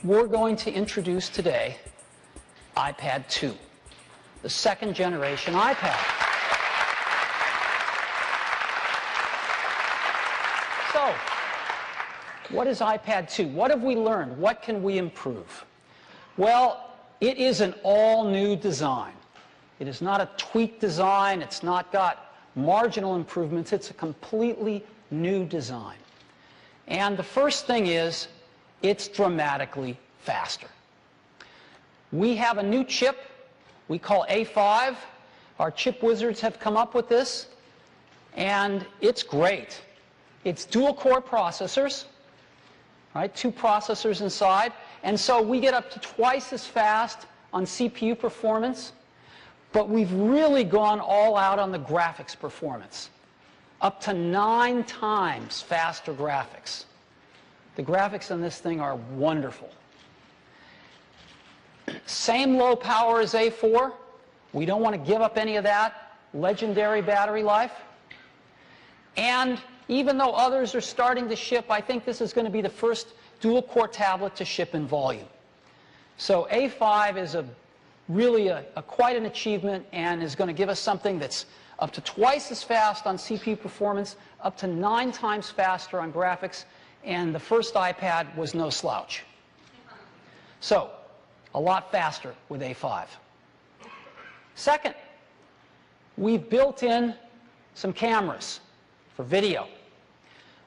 we're going to introduce today iPad 2, the second generation iPad. So, what is iPad 2? What have we learned? What can we improve? Well, it is an all-new design. It is not a tweaked design. It's not got marginal improvements. It's a completely new design. And the first thing is, it's dramatically faster. We have a new chip we call A5. Our chip wizards have come up with this, and it's great. It's dual-core processors, right? 2 processors inside, and so we get up to twice as fast on CPU performance, but we've really gone all out on the graphics performance. Up to 9 times faster graphics. The graphics on this thing are wonderful. Same low power as A4. We don't want to give up any of that legendary battery life. And even though others are starting to ship, I think this is going to be the first dual-core tablet to ship in volume. So A5 is really quite an achievement and is going to give us something that's up to twice as fast on CPU performance, up to 9 times faster on graphics, and the first iPad was no slouch. So, a lot faster with A5. Second, we've built in some cameras for video.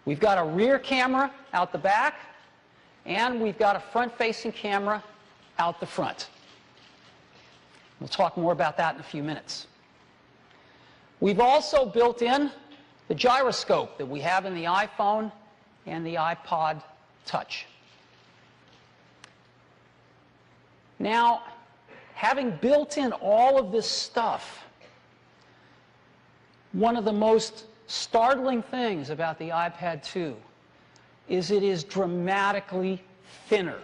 We've got a rear camera out the back, and we've got a front-facing camera out the front. We'll talk more about that in a few minutes. We've also built in the gyroscope that we have in the iPhone and the iPod Touch. Now, having built in all of this stuff, one of the most startling things about the iPad 2 is it is dramatically thinner.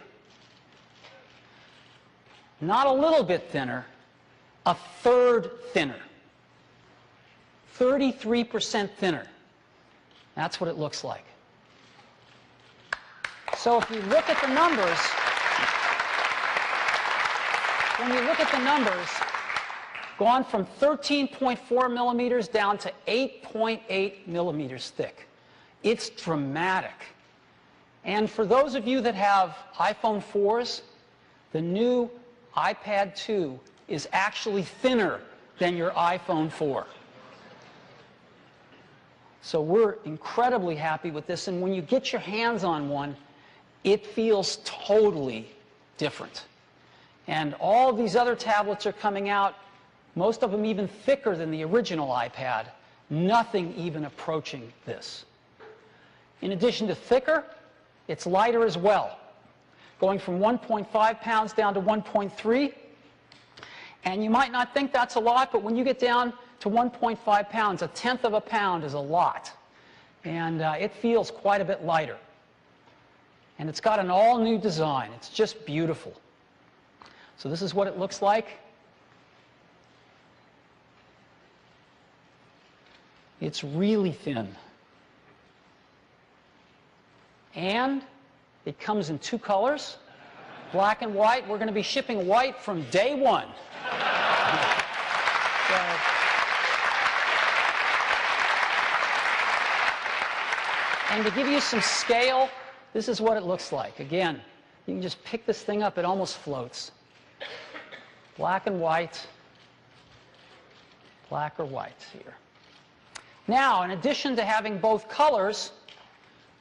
Not a little bit thinner, a third thinner. 33% thinner. That's what it looks like. So if you look at the numbers, when you look at the numbers, gone from 13.4 millimeters down to 8.8 millimeters thick. It's dramatic. And for those of you that have iPhone 4s, the new iPad 2 is actually thinner than your iPhone 4. So we're incredibly happy with this, and when you get your hands on one, it feels totally different. And all of these other tablets are coming out, most of them even thicker than the original iPad, nothing even approaching this. In addition to thicker, it's lighter as well, going from 1.5 pounds down to 1.3. And you might not think that's a lot, but when you get down to 1.5 pounds, 1/10 of a pound is a lot. And it feels quite a bit lighter. And it's got an all-new design. It's just beautiful. So this is what it looks like. It's really thin. And it comes in 2 colors, black and white. We're going to be shipping white from day 1. And to give you some scale, this is what it looks like. Again, you can just pick this thing up. It almost floats. Black and white. Black or white here. Now, in addition to having both colors,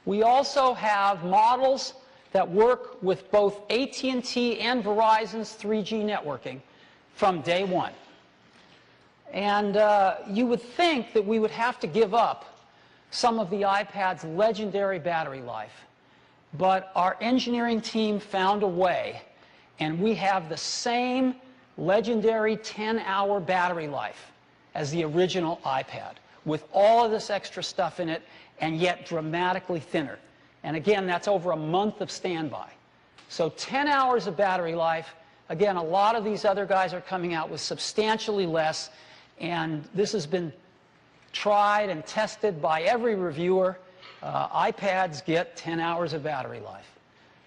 we also have models that work with both AT&T and Verizon's 3G networking from day 1. And you would think that we would have to give up some of the iPad's legendary battery life. But our engineering team found a way, and we have the same legendary 10-hour battery life as the original iPad, with all of this extra stuff in it, and yet dramatically thinner. And again, that's over a month of standby. So 10 hours of battery life. Again, a lot of these other guys are coming out with substantially less, and this has been tried and tested by every reviewer. iPads get 10 hours of battery life.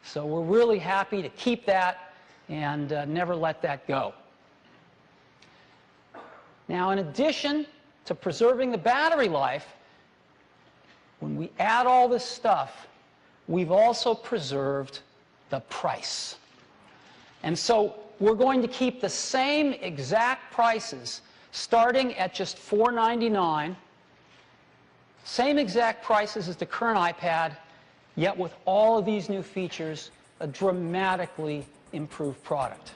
So we're really happy to keep that and never let that go. Now, in addition to preserving the battery life, when we add all this stuff, we've also preserved the price. And so we're going to keep the same exact prices starting at just $499, same exact prices as the current iPad, yet with all of these new features, a dramatically improved product.